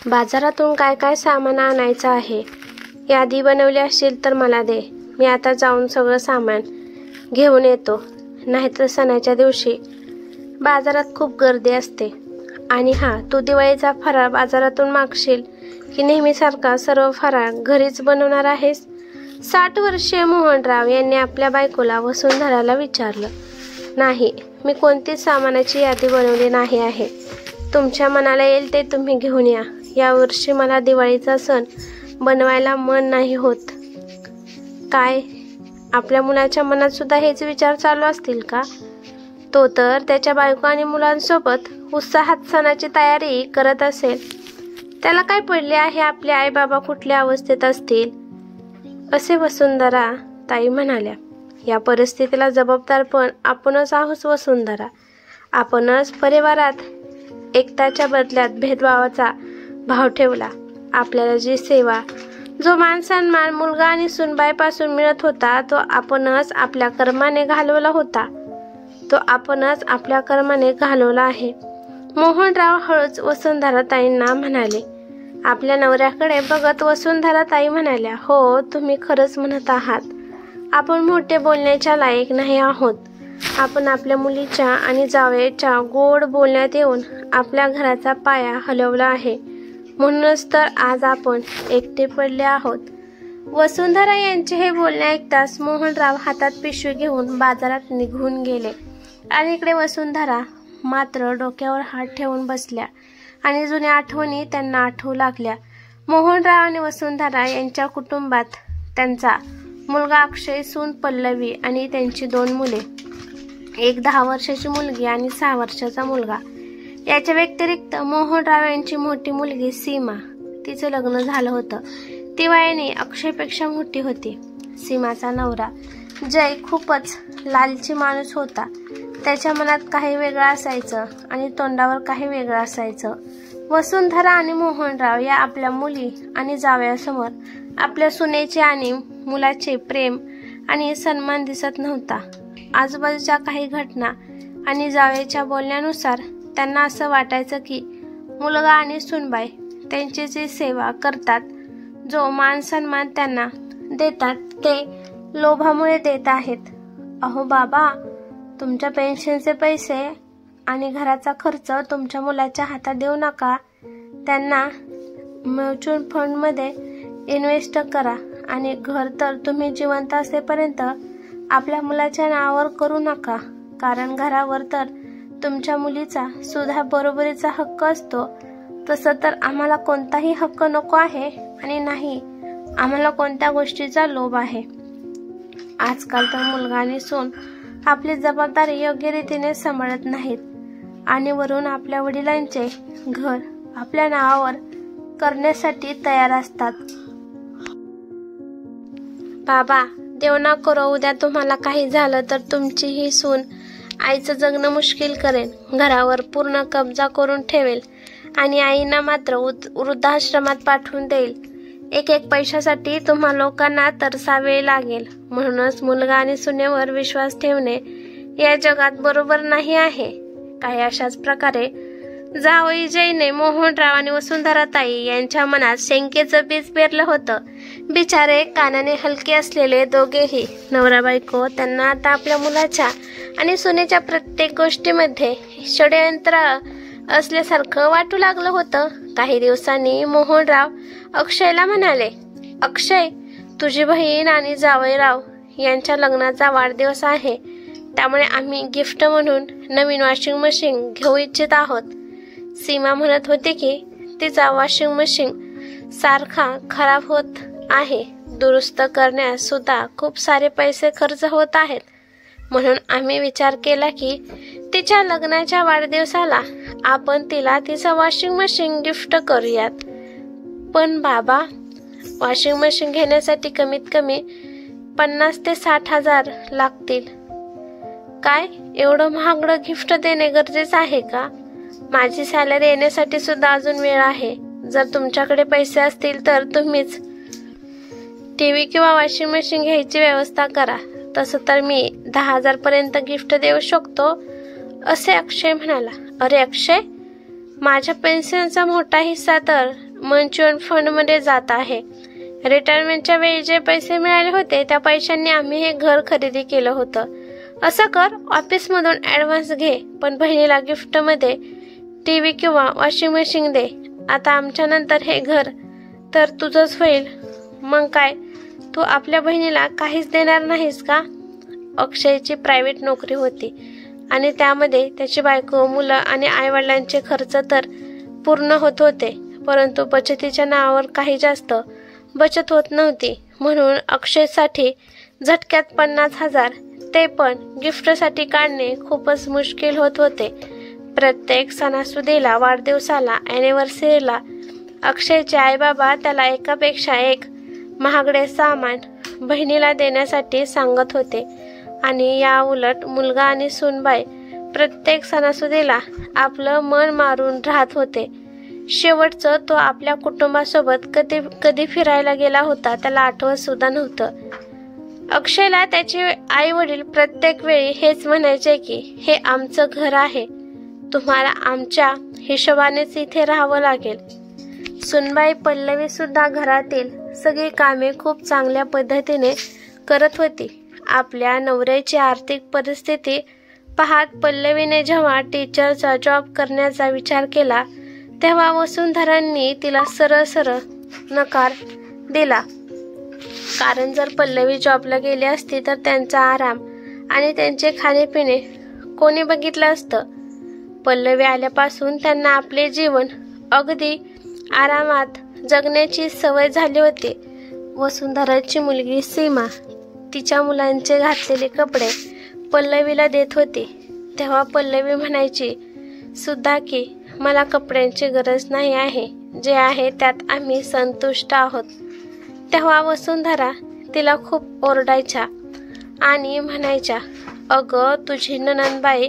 बाजारातून काय काय सामान आणायचं आहे यादी बनवली असेल तर मला दे. मी आता जाऊन सगळं सामान घेऊन येतो. नाहीतर सणाच्या दिवशी बाजारात खूप गर्दी असते. आणि तू दिवाळीचा फराळ बाजारातून मागशील की नेहमीसारखा सर्व फराळ घरीच बनवणार आहेस? 60 वर्षीय मोहनराव यांनी आपल्या बायकोला वसुंधराला विचारलं. नाही, मी कोणतीच सामानाची यादी बनवली नाही आहे. तुमच्या मनाला येईल ते तुम्ही घेऊन या. यावर्षी मला दिवाळीचा सण बनवायला मन नाही होत. काय, आपल्या मुलाच्या मनात सुद्धा हेच विचार चालू असतील का? तो तर त्याच्या बायको आणि मुलांसोबत उत्साहात सणाची तयारी करत असेल. त्याला काय पडले आहे आपले आई बाबा कुठल्या अवस्थेत असतील, असे वसुंधरा ताई म्हणाल्या. या परिस्थितीला जबाबदार पण आपणच आहोत वसुंधरा. आपणच परिवारात एकताच्या बदल्यात भेदभावाचा भाव ठेवला. आपल्याला जी सेवा, जो मान सन्मान मुलगा आणि सुनबाईपासून मिळत होता तो आपणच आपल्या कर्माने घालवला आहे. मोहनराव हळूच वसुंधरा ताईंना म्हणाले. आपल्या नवऱ्याकडे बघत वसुंधरा ताई म्हणाल्या, हो, तुम्ही खरंच म्हणत आहात. आपण मोठे बोलण्याच्या लायक नाही आहोत. आपण आपल्या मुलीच्या आणि जावयाच्या गोड बोलण्यात येऊन आपल्या घराचा पाया हलवला आहे. म्हणूनच तर आज आपण एकटे पडले आहोत. वसुंधरा यांचे हे बोलणे ऐकताच मोहनराव हातात पिशवी घेऊन बाजारात निघून गेले. आणि इकडे वसुंधरा मात्र डोक्यावर हात ठेवून बसल्या आणि जुन्या आठवणी त्यांना आठवू लागल्या. मोहनराव आणि वसुंधरा यांच्या कुटुंबात त्यांचा मुलगा अक्षय, सून पल्लवी आणि त्यांची 2 मुले, एक 10 वर्षाची मुलगी आणि 6 वर्षाचा मुलगा. याच्या व्यतिरिक्त मोहनराव यांची मोठी मुलगी सीमा, तिचं लग्न झालं होतं. ती वयाने अक्षयपेक्षा मोठी होती. सीमाचा नवरा जय खूपच लालची माणूस होता. त्याच्या मनात काही वेगळं असायचं आणि तोंडावर काही वेगळं असायचं. वसुंधरा आणि मोहनराव या आपल्या मुली आणि जावयासमोर आपल्या सुनेचे आणि मुलाचे प्रेम आणि सन्मान दिसत नव्हता. आजूबाजूच्या काही घटना आणि जावयाच्या बोलण्यानुसार त्यांना असं वाटायचं की मुलगा आणि सुनबाई त्यांची जी सेवा करतात, जो मान सन्मान त्यांना देतात, ते लोभामुळे देत आहेत. अहो बाबा, तुमच्या पेन्शनचे पैसे आणि घराचा खर्च तुमच्या मुलाच्या हातात देऊ नका. त्यांना म्युच्युअल फंडमध्ये इन्व्हेस्ट करा आणि घर तर तुम्ही जिवंत असेपर्यंत आपल्या मुलाच्या नावावर करू नका. कारण घरावर तर तुमच्या मुलीचा सुद्धा बरोबरीचा हक्क असतो. तसं तर आम्हाला कोणताही हक्क नको आहे आणि नाही आम्हाला कोणत्या गोष्टीचा लोभ आहे. आजकाल तर मुलगा आणि सून आपली जबाबदारी योग्य रीतीने सांभाळत नाहीत आणि वरून आपल्या वडिलांचे घर आपल्या नावावर करण्यासाठी तयार असतात. बाबा, देव ना करो उद्या तुम्हाला काही झालं तर तुमची ही सून आईचं जगणं मुश्किल करेल, घरावर पूर्ण कब्जा करून ठेवेल आणि आईना मात्र वृद्धाश्रमात पाठवून देईल. एक पैशासाठी तुम्हा लोकांना तरसावे लागेल. म्हणूनच मुलगा आणि सुनेवर विश्वास ठेवणे या जगात बरोबर नाही आहे. काही अशाच प्रकारे जावई जयने मोहनराव आणि वसुंधरा ताई यांच्या मनात शंकेचं बीज पेरलं होतं. बिचारे कानाने हलके असलेले दोघेही नवरा बायको त्यांना आता आपल्या मुलाच्या आणि सुनेच्या प्रत्येक गोष्टीमध्ये षड्यंत्र असल्यासारखं वाटू लागलं होतं. काही दिवसांनी मोहनराव अक्षयला म्हणाले, अक्षय, तुझी बहीण आणि जावईराव यांच्या लग्नाचा वाढदिवस आहे. त्यामुळे आम्ही गिफ्ट म्हणून नवीन वॉशिंग मशीन घेऊ इच्छित आहोत. सीमा म्हणत होती की तिचा वॉशिंग मशीन सारखा खराब होत आहे. दुरुस्त करण्यास सुद्धा खूप सारे पैसे खर्च होत आहेत. म्हणून आम्ही विचार केला की तिच्या लग्नाच्या वाढदिवसाला आपण तिला तिचं वॉशिंग मशीन गिफ्ट करूयात. पण बाबा, वॉशिंग मशीन घेण्यासाठी कमीत कमी 50 ते 60 हजार लागतील. काय, एवढं महागडं गिफ्ट देणे गरजेचं आहे का? माझी सॅलरी येण्यासाठी सुद्धा अजून वेळ आहे. जर तुमच्याकडे पैसे असतील तर तुम्हीच टीव्ही किंवा वॉशिंग मशीन घ्यायची व्यवस्था करा. तसं तर मी 10,000 पर्यंत गिफ्ट देऊ शकतो, असे अक्षय म्हणाला. अरे अक्षय, माझ्या पेन्शनचा मोठा हिस्सा तर म्युच्युअल फंडमध्ये जात आहे. रिटायरमेंटच्या वेळी जे पैसे मिळाले होते त्या पैशांनी आम्ही हे घर खरेदी केलं होतं. असं कर, ऑफिसमधून ॲडव्हान्स घे, पण बहिणीला गिफ्टमध्ये TV किंवा वॉशिंग मशीन दे. आता आमच्या नंतर हे घर तर तुझंच होईल. मग काय, तू आपल्या बहिणीला काहीच देणार नाहीस का? अक्षयची प्रायव्हेट नोकरी होती आणि त्यामध्ये त्याची बायको, मुलं आणि आईवडिलांचे खर्च तर पूर्ण होत होते, परंतु बचतीच्या नावावर काही जास्त बचत होत नव्हती. म्हणून अक्षयसाठी झटक्यात 50,000 ते पण गिफ्टसाठी काढणे खूपच मुश्किल होत होते. प्रत्येक सणासुदीला, वाढदिवसाला, ॲनिव्हर्सरीला अक्षयचे आईबाबा त्याला एकापेक्षा एक महागडे सामान बहिणीला देण्यासाठी सांगत होते आणि या उलट मुलगा आणि सूनबाई प्रत्येक सणासुदीला आपलं मन मारून राहत होते. शेवटचं तो आपल्या कुटुंबासोबत कधी फिरायला गेला होता त्याला आठवत सुद्धा नव्हतं. अक्षयला त्याचे आई वडील प्रत्येक वेळी हेच म्हणायचे की हे आमचं घर आहे, तुम्हाला आमच्या हिशोबानेच इथे राहावं लागेल. सुनबाई पल्लवी सुद्धा घरातील सगळी कामे खूप चांगल्या पद्धतीने करत होती. आपल्या नवऱ्याची आर्थिक परिस्थिती पाहत पल्लवीने जेव्हा टीचरचा जॉब करण्याचा विचार केला तेव्हा वसुंधरांनी तिला सरळ नकार दिला. कारण जर पल्लवी जॉबला गेली असती तर त्यांचा आराम आणि त्यांचे खाणेपिणे कोणी बघितलं असतं. पल्लवी आल्यापासून त्यांना आपले जीवन अगदी आरामात जगण्याची सवय झाली होती. वसुंधराची मुलगी सीमा तिच्या मुलांचे घातलेले कपडे पल्लवीला देत होती. तेव्हा पल्लवी म्हणायची सुद्धा की मला कपड्यांची गरज नाही आहे, जे आहे त्यात आम्ही संतुष्ट आहोत. तेव्हा वसुंधरा तिला खूप ओरडायच्या आणि म्हणायच्या, अगं तुझी नणंदबाई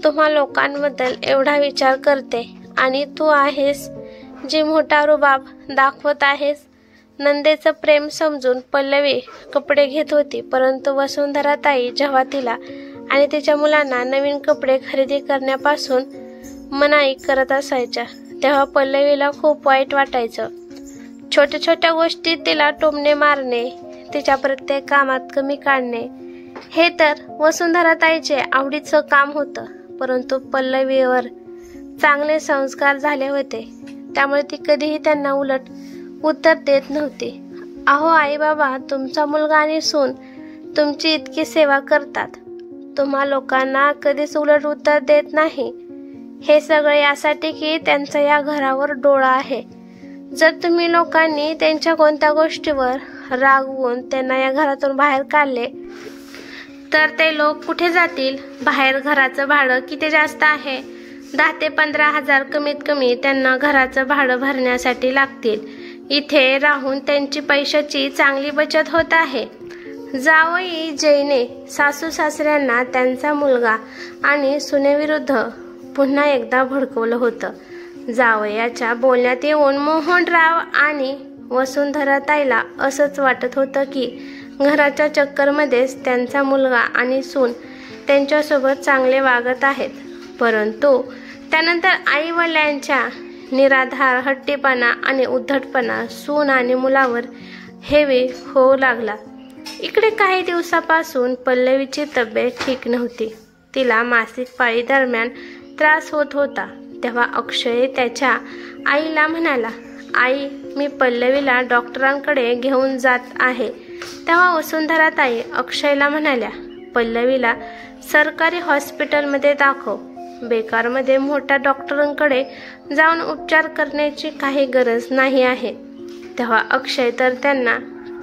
तुम्हा लोकांबद्दल एवढा विचार करते आणि तू आहेस जी मोठा रुबाब दाखवत आहेस. नंदेचं प्रेम समजून पल्लवी कपडे घेत होती, परंतु वसुंधरा ताई जेव्हा तिला आणि तिच्या मुलांना नवीन कपडे खरेदी करण्यापासून मनाई करत असायच्या तेव्हा पल्लवीला खूप वाईट वाटायचं. छोट्या छोट्या गोष्टीत तिला टोमणे मारणे, तिच्या प्रत्येक कामात कमी काढणे हे तर वसुंधरा ताईचे आवडीचं काम होतं, परंतु पल्लवीवर चांगले संस्कार झाले होते त्यामुळे ती कधीही त्यांना उलट उत्तर देत नव्हती. अहो आई बाबा, तुमचा मुलगा आणि सून तुमची इतकी सेवा करतात, तुम्हा लोकांना कधीच उलट उत्तर देत नाही. हे सगळे यासाठी की त्यांचा या घरावर डोळा आहे. जर तुम्ही लोकांनी त्यांच्या कोणत्या गोष्टीवर रागवून त्यांना या घरातून बाहेर काढले तर ते लोक कुठे जातील? बाहेर घराचं भाडं किती जास्त आहे? 10,000 ते 15,000 कमीत कमी त्यांना घराचं भाडं भरण्यासाठी लागतील. इथे राहून त्यांची पैशाची चांगली बचत होत आहे. जावई जयने सासू सासऱ्यांना त्यांचा मुलगा आणि सुनेविरुद्ध पुन्हा एकदा भडकवलं होतं. जावयाच्या बोलण्यात येऊन मोहनराव आणि वसुंधरा ताईला असंच वाटत होतं की घराच्या चक्करमध्येच त्यांचा मुलगा आणि सून त्यांच्यासोबत चांगले वागत आहेत. परंतु त्यानंतर आई वडिलांच्या निराधार हट्टीपणा आणि उद्धटपणा सून आणि मुलावर हेवी होऊ लागला. इकडे काही दिवसापासून पल्लवीची तब्येत ठीक नव्हती. तिला मासिक पाळी दरम्यान त्रास होत होता. तेव्हा अक्षय त्याच्या आईला म्हणाला, आई मी पल्लवीला डॉक्टरांकडे घेऊन जात आहे. तेव्हा वसुंधरा ताई अक्षयला म्हणाल्या, पल्लवीला सरकारी हॉस्पिटलमध्ये दाखव. बेकारमध्ये मोठ्या डॉक्टरांकडे जाऊन उपचार करण्याची काही गरज नाही आहे. तेव्हा अक्षय तर त्यांना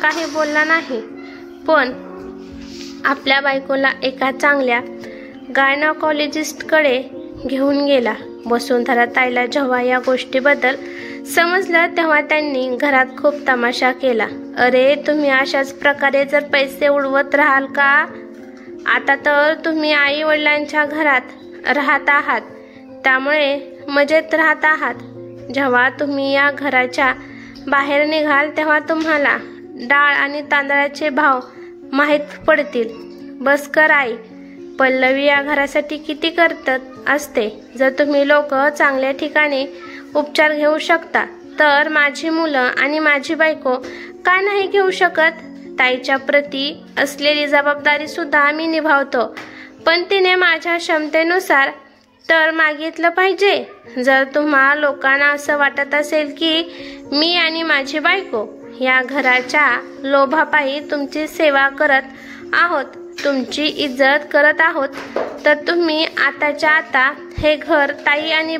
काही बोलला नाही, पण आपल्या बायकोला एका चांगल्या गायनॉकॉलॉजिस्टकडे घेऊन गेला. वसुंधरा ताईला जेव्हा या गोष्टीबद्दल समजलं तेव्हा त्यांनी घरात खूप तमाशा केला. अरे तुम्ही अशाच प्रकारे जर पैसे उडवत राहाल का? आता तर तुम्ही आई वडिलांच्या घरात राहत आहात त्यामुळे मजेत राहत आहात. जेव्हा तुम्ही या घराच्या बाहेर निघाल तेव्हा तुम्हाला डाळ आणि तांदळाचे भाव माहीत पडतील. बस कर आई, पल्लवी या घरासाठी किती करत असते. जर तुम्ही लोक चांगल्या ठिकाणी उपचार घेऊ शकता तर माझी मुलं आणि माझी बायको का नाही घेऊ शकत? ताईच्या प्रती असलेली जबाबदारी सुद्धा मी निभावतो, पण तिने माझ्या क्षमतेनुसार तर मागितलं पाहिजे. जर तुम्हा लोकांना असं वाटत असेल की मी आणि माझी बायको या घराच्या लोभापायी तुमची सेवा करत आहोत, तुमची इज्जत करत आहोत, तर तुम्ही आताच्या आता हे घर ताई आणि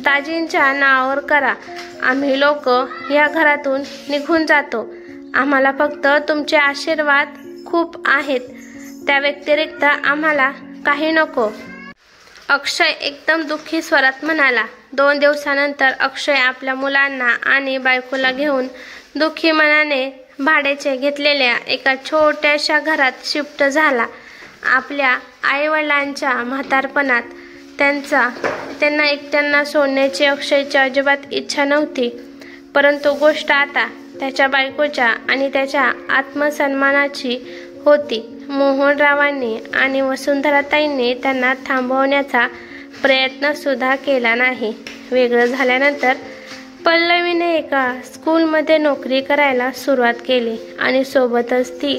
दाजींच्या नावावर करा. आम्ही लोक या घरातून निघून जातो. आम्हाला फक्त तुमचे आशीर्वाद खूप आहेत, त्या व्यतिरिक्त आम्हाला काही नको. अक्षय एकदम दुःखी स्वरात म्हणाला. 2 दिवसानंतर अक्षय आपल्या मुलांना आणि बायकोला घेऊन दुःखी मनाने भाड्याचे घेतलेल्या एका छोट्याशा घरात शिफ्ट झाला. आपल्या आईवडिलांच्या म्हातारपणात त्यांना एकट्यांना सोडण्याची अक्षयची अजिबात इच्छा नव्हती, परंतु गोष्ट आता त्याच्या बायकोच्या आणि त्याच्या आत्मसन्मानाची होती. मोहनरावांनी आणि वसुंधराताईंनी त्यांना थांबवण्याचा प्रयत्न सुद्धा केला नाही. वेगळं झाल्यानंतर पल्लवीने एका स्कूलमध्ये नोकरी करायला सुरुवात केली आणि सोबतच ती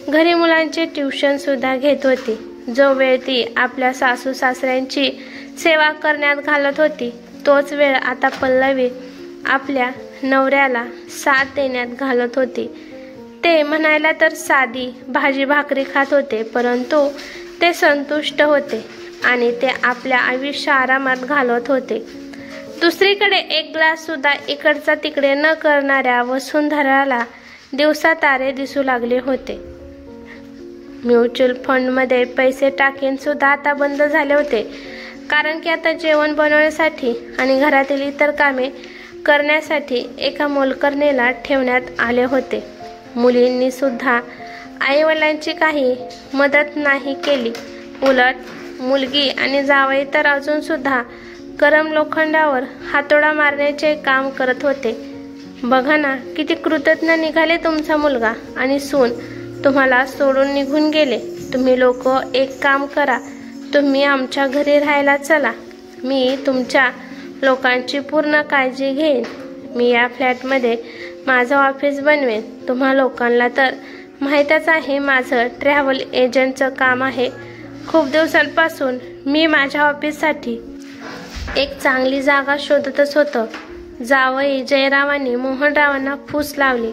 घरी मुलांचे ट्युशन सुद्धा घेत होती. जो वेळ ती आपल्या सासू सासऱ्यांची सेवा करण्यात घालत होती, तोच वेळ आता पल्लवी आपल्या नवऱ्याला साथ देण्यात घालत होती. ते म्हणायला तर साधी भाजी भाकरी खात होते, परंतु ते संतुष्ट होते आणि ते आपल्या आयुष्य आरामात घालवत होते. दुसरीकडे एक ग्लास सुद्धा इकडचा तिकडे न करणाऱ्या वसुंधराला दिवसा तारे दिसू लागले होते. म्युच्युअल फंडमध्ये पैसे टाकेन सुद्धा आता बंद झाले होते, कारण की आता जेवण बनवण्यासाठी आणि घरातील इतर कामे करण्यासाठी एका मोलकरणीला ठेवण्यात आले होते. मुलींनी सुद्धा आईवडिलांची काही मदत नाही केली. उलट मुलगी आणि जावई तर अजून सुद्धा गरम लोखंडावर हातोडा मारण्याचे काम करत होते. बघा ना, किती कृतज्ञ निघाले तुमचा मुलगा आणि सून. तुम्हाला सोडून निघून गेले. तुम्ही लोक एक काम करा, तुम्ही आमच्या घरी राहायला चला. मी तुमच्या लोकांची पूर्ण काळजी घेईन. मी या फ्लॅटमध्ये माझं ऑफिस बनवेन. तुम्हा लोकांना तर माहीतच आहे माझं ट्रॅव्हल एजंटचं काम आहे. खूप दिवसांपासून मी माझ्या ऑफिससाठी एक चांगली जागा शोधतच होतो. जावई जयरावांनी मोहनरावांना फूस लावली.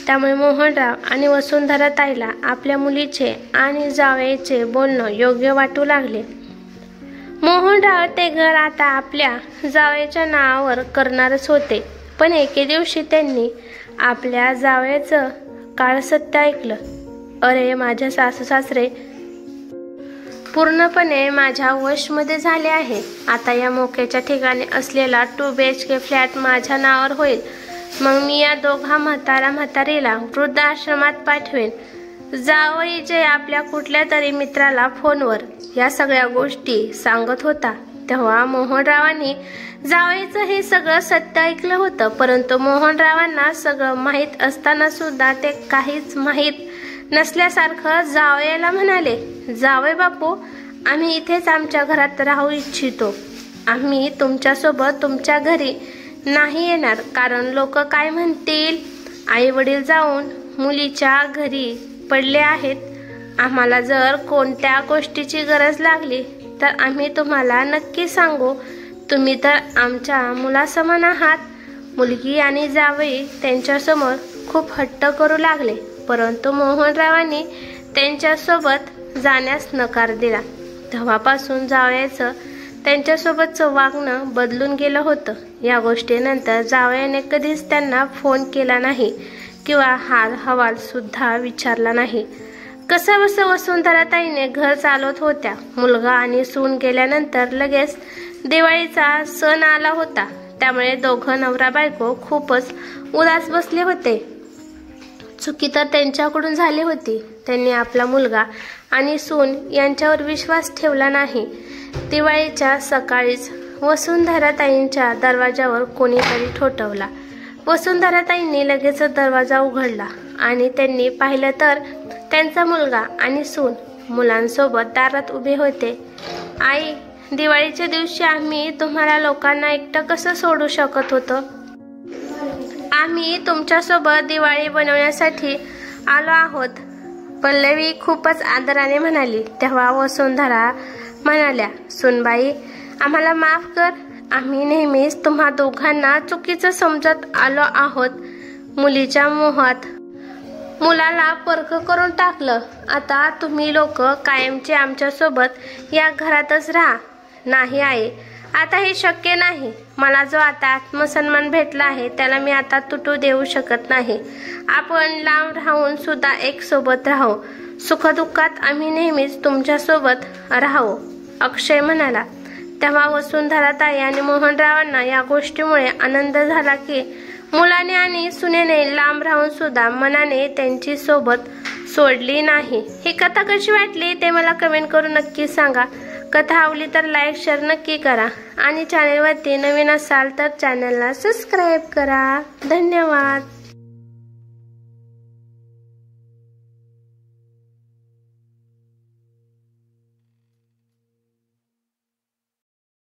त्यामुळे मोहनराव आणि वसुंधराताईला आपल्या मुलीचे आणि जावयाचे बोलणं योग्य वाटू लागले. मोहनराव ते घर आता आपल्या जावयाच्या नावावर करणारच होते, पण एके दिवशी त्यांनी आपल्या जावयाचं काळ सत्य ऐकलं. अरे, माझे सासू सासरे पूर्णपणे माझ्या वशमध्ये झाले आहे. आता या मोक्याच्या ठिकाणी असलेला 2 BHK फ्लॅट माझ्या नावावर होईल. मग मी या दोघा म्हातारीला वृद्धाश्रमात पाठवेन. जावई जय आपल्या कुठल्या तरी मित्राला फोनवर या सगळ्या गोष्टी सांगत होता. तेव्हा मोहनरावांनी जावईचं हे सगळं सत्य ऐकलं होतं, परंतु मोहनरावांना सगळं माहीत असताना सुद्धा ते काहीच माहीत नसल्यासारखं जावयाला म्हणाले, जावई बापू, आम्ही इथेच आमच्या घरात राहू इच्छितो. आम्ही तुमच्यासोबत तुमच्या घरी नाही येणार, कारण लोक काय म्हणतील. आई वडील जाऊन मुलीच्या घरी पडले आहेत. आम्हाला जर कोणत्या गोष्टीची गरज लागली तर आम्ही तुम्हाला नक्की सांगू. तुम्ही तर आमच्या मुलासमान आहात. मुलगी आणि जावई त्यांच्यासमोर खूप हट्ट करू लागले, परंतु मोहनरावांनी त्यांच्यासोबत जाण्यास नकार दिला. तेव्हापासून जावयाचं त्यांच्यासोबतचं वागणं बदलून गेलं होतं. या गोष्टीनंतर जावयाने कधीच त्यांना फोन केला नाही किंवा हाल हवाल सुद्धा विचारला नाही. कसंबसं वसुंधराताईने घर चालवत होत्या. मुलगा आणि सून गेल्यानंतर लगेच दिवाळीचा सण आला होता. त्यामुळे दोघं नवरा बायको खूपच उदास बसले होते. चुकी तर त्यांच्याकडून झाली होती. त्यांनी आपला मुलगा आणि सून यांच्यावर विश्वास ठेवला नाही. दिवाळीच्या सकाळीच वसुंधराताईंच्या दरवाजावर कोणीतरी ठोठवला. वसुंधराताईंनी लगेच दरवाजा उघडला आणि त्यांनी पाहिलं तर त्यांचा मुलगा आणि सून मुलांसोबत दारात उभे होते. आई, दिवाळीच्या दिवशी आम्ही तुम्हाला लोकांना एकटं कसं सोडू शकत होतो. आम्ही तुमच्यासोबत दिवाळी बनवण्यासाठी आलो आहोत। पल्लवी खूपच आदराने म्हणाली। तेव्हा वसुंधरा म्हणाल्या, सुनबाई, आम्हाला माफ कर, आम्ही नेहमीच तुम्हा दोघांना चुकीचं समजत आलो आहोत। मुलीच्या मोहात मुलाला परख करून टाकलं। आता तुम्ही लोक कायमचे आमच्या सोबत या घरातच राहा। नाही आई, आता हे शक्य नाही। मला जो आता आत्मसन्मान भेटला आहे त्याला मी आता तुटू देऊ शकत नाही। आपण लांब राहून सुद्धा एक सोबत राहू। सुखदुःखात आम्ही नेहमीच तुमच्या सोबत राहू, अक्षय म्हणाला। तेव्हा वसुंधराताई आणि मोहनरावांना या गोष्टीमुळे आनंद झाला की मुलाने आणि सुनेने लांब राहून सुद्धा मनाने त्यांची सोबत सोडली नाही। ही कथा कशी वाटली ते मला कमेंट करून नक्की सांगा। कथा आवडली तर लाईक शेअर नक्की करा आणि चॅनलवरती नवीन असाल तर चॅनलला सबस्क्राईब करा। धन्यवाद।